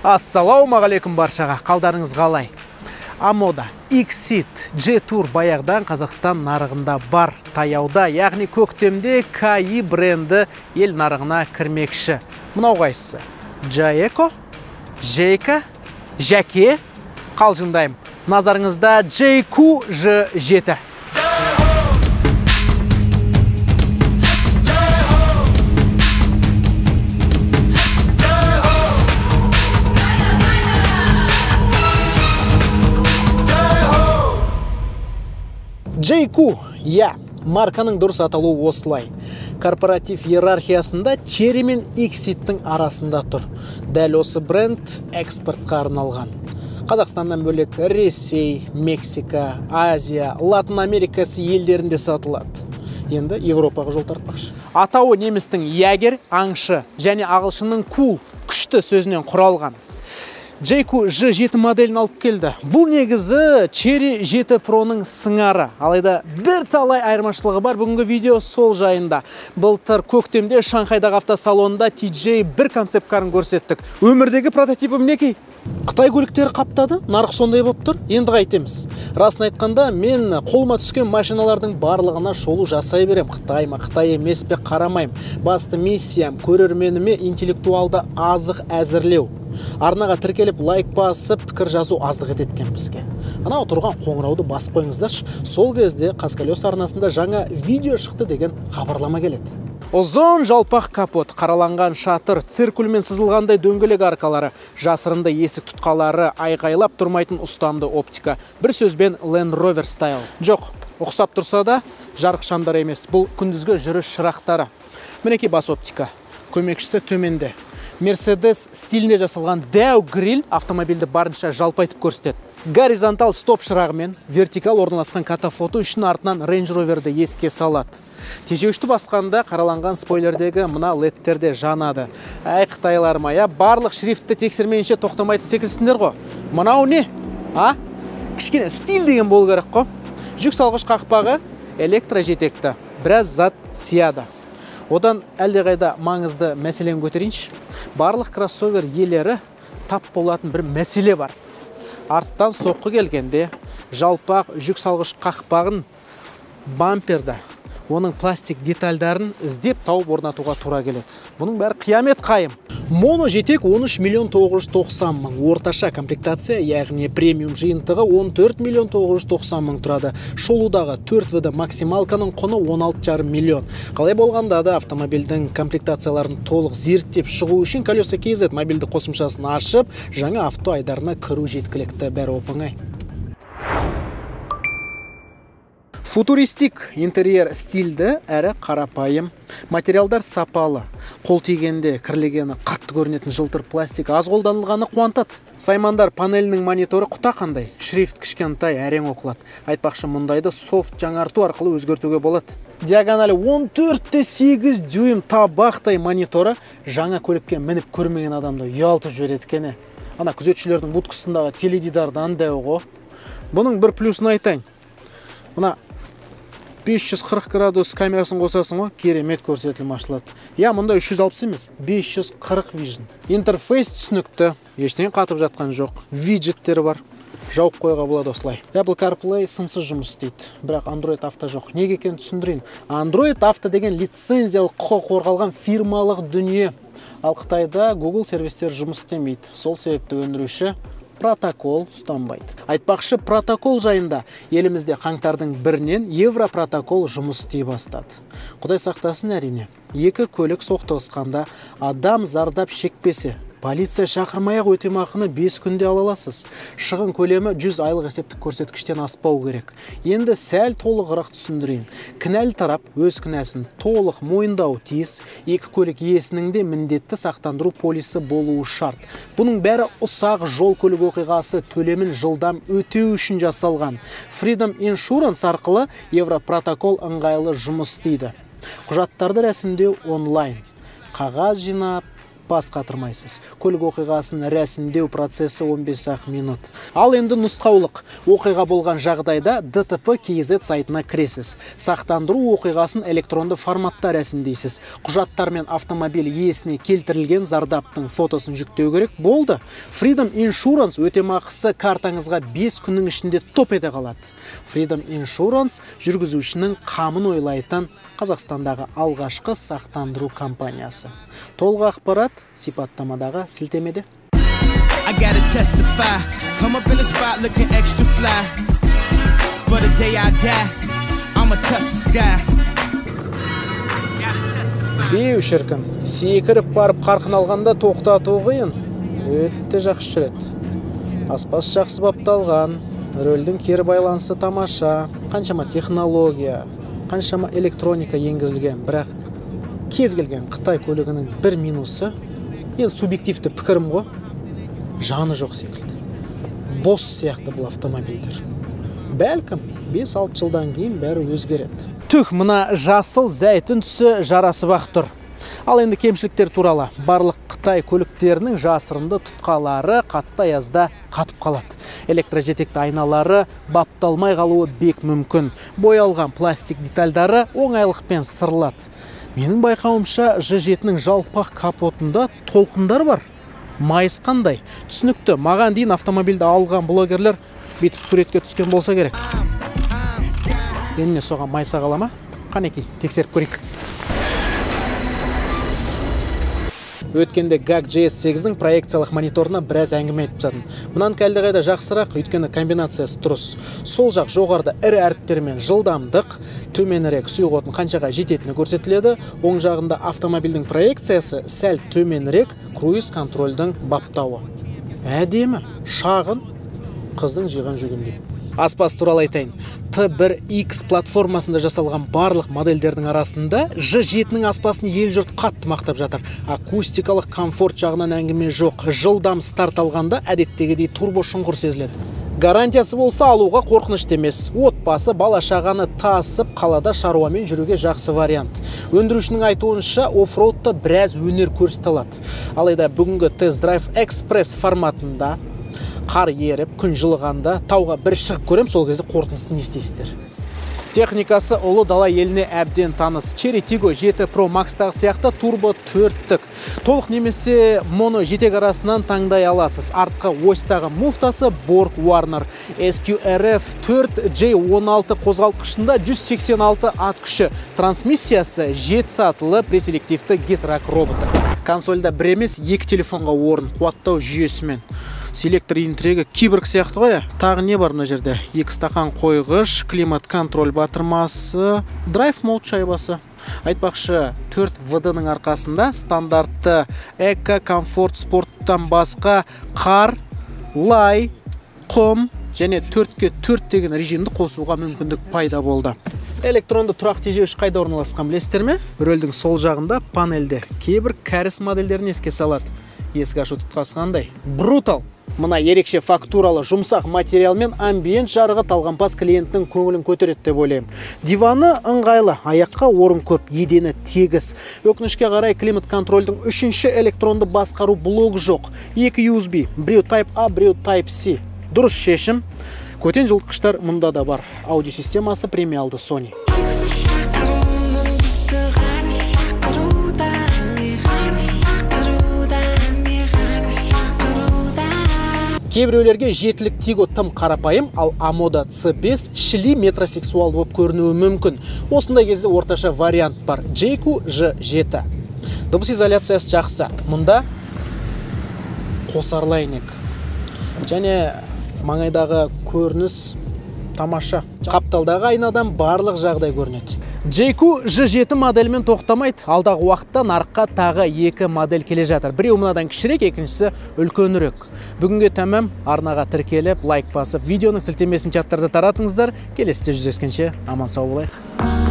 Ассалаумағалейкум баршаға, қалдарыңыз қалай? Амода X-Seed G-Tour баяғыдан Қазақстан нарығында бар. Таяуда, яғни көктемде KAI бренді ел нарығына кірмекші. Мынау қайсысы? Jaeco, Jayco, Jake, қалжыңдайым. Назарыңызда JQ-J7. JQ, марканың дұрыс аталуы осылай. Корпоратив иерархиясында Cherry мен X-Seed'тің арасында тұр. Дәл осы бренд экспортқа арналған. Қазақстаннан бөлек Ресей, Мексика, Азия, Латын Америкасы елдерінде сатылады. Енді Европаға жол тартпақшы. Атауы немістің ягер, аңшы және ағылшынның cool, күшті сөзінен құралған. JQ-J7 моделін алып келді. Бұл негізі Cherry 7 Pro'ның сыңары. Алайда бір талай айырмашылығы бар. Бүгінгі видео сол жайында. Былтыр көктемде Шанхайдағы автосалонында TJ бір концепт карын көрсеттік. Өмірдегі прототипі мінекей. Қытай көліктері қаптады, нарық сондай болып тұр. Енді қайтеміз. Расын айтқанда, мен қолыма түскен машиналардың барлығына шолу жасай берем. Қытай ма, Қытай емес пе қарамайым. Басты миссиям көрерменіме интеллектуалды азық әзірлеу. Арнаға тіркеліп лайк басып, пікір жазу аздық еткен бізге. Анау тұрған қоңырауды басып қойыңыздаршы. Сол кезде Қазколес арнасында жаңа видео шықты деген хабарлама келеді. Ұзын жалпақ капот, қараланған шатыр, циркульмен сызылғандай дөңгелек аркалары, жасырынды есік тұтқалары, айғайлап тұрмайтын ұстамды оптика. Бір сөзбен Land Rover стайл. Жоқ, ұқсап тұрса да, жарық шамдар емес. Бұл күндізгі жүріс шырақтары. Мінекей бас оптика. Көмекшісі төменде. Mercedes стилінде жасалған дәу гриль автомобильді барынша жалпайтып көрсетеді. Горизонтал стоп шырағымен вертикал орналасқан катафото үшін артынан Range Rover'ді еске салады. Тежеуішті басқанда қараланған спойлердегі мына ледтерде жанады. Әй қытайларым, барлық шрифтті тексермейінше тоқтамайтын секілсіңдер ғой. Мынау не? Кішкене стиль деген болу керек қой. Жүк салғыш қақпағы электрожетекті. Біраз зат сияды. Одан әлдеқайда маңызды мәселен көтерейінші. Барлық кроссовер иелері тап болатын бір мәселе бар. Арттан соққы келгенде жалпақ жүк салғыш қақпағын, бамперді, оның пластик детальдарын іздеп тауып орнатуға тура келеді. Бұның бәрі қиямет қайым. Моно жетек 13.990.000, орташа комплектация, яғни премиум жиынтығы 14.990.000 тұрады. Шолудағы 4V максималканың құны 16,5 миллион. Қалай болғанда да автомобильдің комплектацияларын толық зерттеп шығу үшін Колеса KZ мобильді қосымшасын ашып, жаңа авто айдарына кіру жеткілікті. Бәрі оп-оңай. Футуристик интерьер стильді әрі қарапайым. Материалдар сапалы. Қол тигенде кірлегені қатты көрінетін жылтыр пластик аз қолданылғаны қуантады. Саймандар панелінің мониторы құта қандай. Шрифт кішкентай әрең оқылады. Айтпақшы, мұндайды софт жаңарту арқылы өзгертуге болады. Диагоналі 14,8 дюйм табақтай мониторы жаңа көлікке мініп көрмеген адамды ұялтып жібереді екен. Ана күзетшілердің будкасындағы теледидардан дәу ғой. Бұның бір плюсын айтайын. Мына 540 градус камерасын қосасың ғой, керемет көрсетілім ашылады. Мұнда 360 емес, 540 vision. Интерфейс түсінікті, ештеңе қатып жатқан жоқ. Виджеттері бар. Жауып қойға болады осылай. Apple CarPlay сымсыз жұмыс істейді, бірақ Android Auto жоқ. Неге екенін түсіндірейін. Android Auto деген лицензиялық құқық қорғалған фирмалық дүние. Ал Қытайда Google сервистері жұмыс істемейді. Сол себепті өндіруші протокол ұстанбайды. Айтпақшы, протокол жайында елімізде қаңтардың 1-нен Европротокол жұмыс істей бастады. Құдай сақтасын әрине. Екі көлік соқтығысқанда адам зардап шекпесе, полиция шақырмай-ақ өтемақыны 5 күнде ала аласыз. Шығын көлемі 100 айлық есептік көрсеткіштен аспау керек. Енді сәл толығырақ түсіндірейін. Кінәлі тарап өз кінәсін толық мойындауы тиіс. Екі көлік иесінің де міндетті сақтандыру полисі болуы шарт. Бұның бәрі ұсақ жол көлік оқиғасы төлемін жылдам өтеу үшін жасалған. Freedom Insurance арқылы Европротокол ыңғайлы жұмыс істейді. Құжаттарды рәсімдеу онлайн. Қағаз жинап, бас қатырмайсыз. Көлік оқиғасын рәсімдеу процесі 15 минут. Ал енді нұсқаулық. Оқиға болған жағдайда DTP KZ сайтына кіресіз. Сақтандыру оқиғасын электронды форматта рәсімдейсіз. Құжаттар мен автомобиль иесіне келтірілген зардаптың фотосын жүктеу керек болды. Freedom Insurance өтемақысы картаңызға 5 күннің ішінде топ ете қалады. Freedom Insurance жүргізушінің қамын ойлайтын Қазақстандағы алғашқы сақтандыру компаниясы. Толық ақпарат сипаттамадағы сілтемеде. I gotta testify, come up in the spot looking extra fly. For the day I die, I'ma touch the sky. Беу шіркін, секіріп барып қарқын алғанда тоқтату қиын. Өтті жақсы жүреді. Аспаз жақсы бапталған, рөлдің кері байланысы тамаша, қаншама технология, қаншама электроника енгізілген, бірақ кез келген Қытай көлігінің бір минусы, енді субъективті пікірім ғой, жаны жоқ секілді. Бос сияқты бұл автомобильдер. Бәлкім 5-6 жылдан кейін бәрі өзгереді. Түх, мына жасыл зәйтүн түсі жарасып-ақ тұр. Ал енді кемшіліктер туралы. Барлық Қытай көліктерінің жасырынды тұтқалары қатты аязда қатып қалады. Электрожетекті айналары бапталмай қалуы бек мүмкін. Боялған пластик детальдары оңайлықпен сырылады. Менің байқауымша G7-нің жалпақ капотында толқындар бар. Майыс қандай? Түсінікті, маған дейін автомобильді алған блогерлер бетіп суретке түскен болса керек. Еніне соған майса қалама? Қанеки, тексеріп көрейік. Өткенде GAG GS8-дің проекциялық мониторына біраз әңгіме айтып жатырмын. Мұнан әлдеқайда жақсырақ, өйткені комбинациясы дұрыс. Сол жақ жоғарыда ірі әріптермен жылдамдық, төменірек сұйық отын қаншаға жететіні көрсетіледі. Оң жағында автомобильдің проекциясы сәл төменірек круиз контрольдің баптауы. Әдемі, шағын, қыздың жиған жүгіндей. Аспаз туралы айтайын. T1X платформасында жасалған барлық модельдердің арасында G7-нің аспасын ел жұрт қатты мақтап жатыр. Акустикалық комфорт жағынан әңгіме жоқ. Жылдам старт алғанда әдеттегідей турбо шұңғыр сезіледі. Гарантиясы болса алуға қорқынышты емес. Отбасы бала шағаны тасып қалада шаруамен жүруге жақсы вариант. Өндірушінің айтуынша оффроудта біраз өнер көрсете алады. Алайда бүгінгі Test Drive Express форматында қар еріп, күн жылығанда тауға бір шығып көрем, сол кезде қорытындысын естейсіздер. Техникасы ұлы дала еліне әбден таныс. Chery Tiggo 7 Pro Max-тағы сияқты турбо 4-тік. Толық немесе моно жетек арасынан таңдай аласыз. Артқы осьтағы муфтасы Borg Warner. SQRF 4J16 қозғалтқышында 186 ат күші. Трансмиссиясы 7 сатылы преселективті гидрак роботы. Консольда бір емес 2 телефонға орын, қуаттау жүйесімен. Селектор интригі киборг сияқты ғой. Тағы не бар мына жерде? 2 стақан қойғыш, климат контроль батырмасы, драйв мод шайбасы. Айтпақшы, 4 VD-ның арқасында стандартты эко, комфорт, спорттан басқа қар, лай, құм және 4x4 деген режимді қосуға мүмкіндік пайда болды. Электронды тұрақ тежеуіш қайда орналасқан білесіздер ме? Рөлдің сол жағында панельде. Кейбір кәріс модельдерін еске салады. Есік ашу тұтқасы қандай? Брутал! Мына ерекше фактуралы жұмсақ материалмен амбиент жарығы талғампаз клиенттің көңілін көтереді деп ойлаймын. Диваны ыңғайлы, аяққа орын көп, едені тегіс. Өкінішке қарай климат контрольдің 3-ші электронды басқару блогы жоқ. 2 USB, біреу Type A, біреу Type C. Дұрыс шешім. Көтен жылытқыштар мұнда да бар. Аудиосистемасы премиалды Sony. Кейбіреулерге жетілік Tiggo тым қарапайым, ал Amoda C5 шіли метросексуал болып көрінуі мүмкін. Осындай кезде орташа вариант бар. Jayco G7. Дыбыс изоляциясы жақсы. Мұнда қосарлы әйнек. Және маңайдағы көрініс тамаша. Қапталдағы айнадан барлық жағдай көрінеді. Jayco G7 модельмен тоқтамайды. Алдағы уақытта нарыққа тағы 2 модель келе жатыр. Біреу мынадан кішірек, екіншісі үлкенірек. Бүгінге тәмам. Арнаға тіркеліп, лайк басып, видеоның сілтемесін чаттарда таратыңыздар. Келесіде жүздескенше аман сау болайық.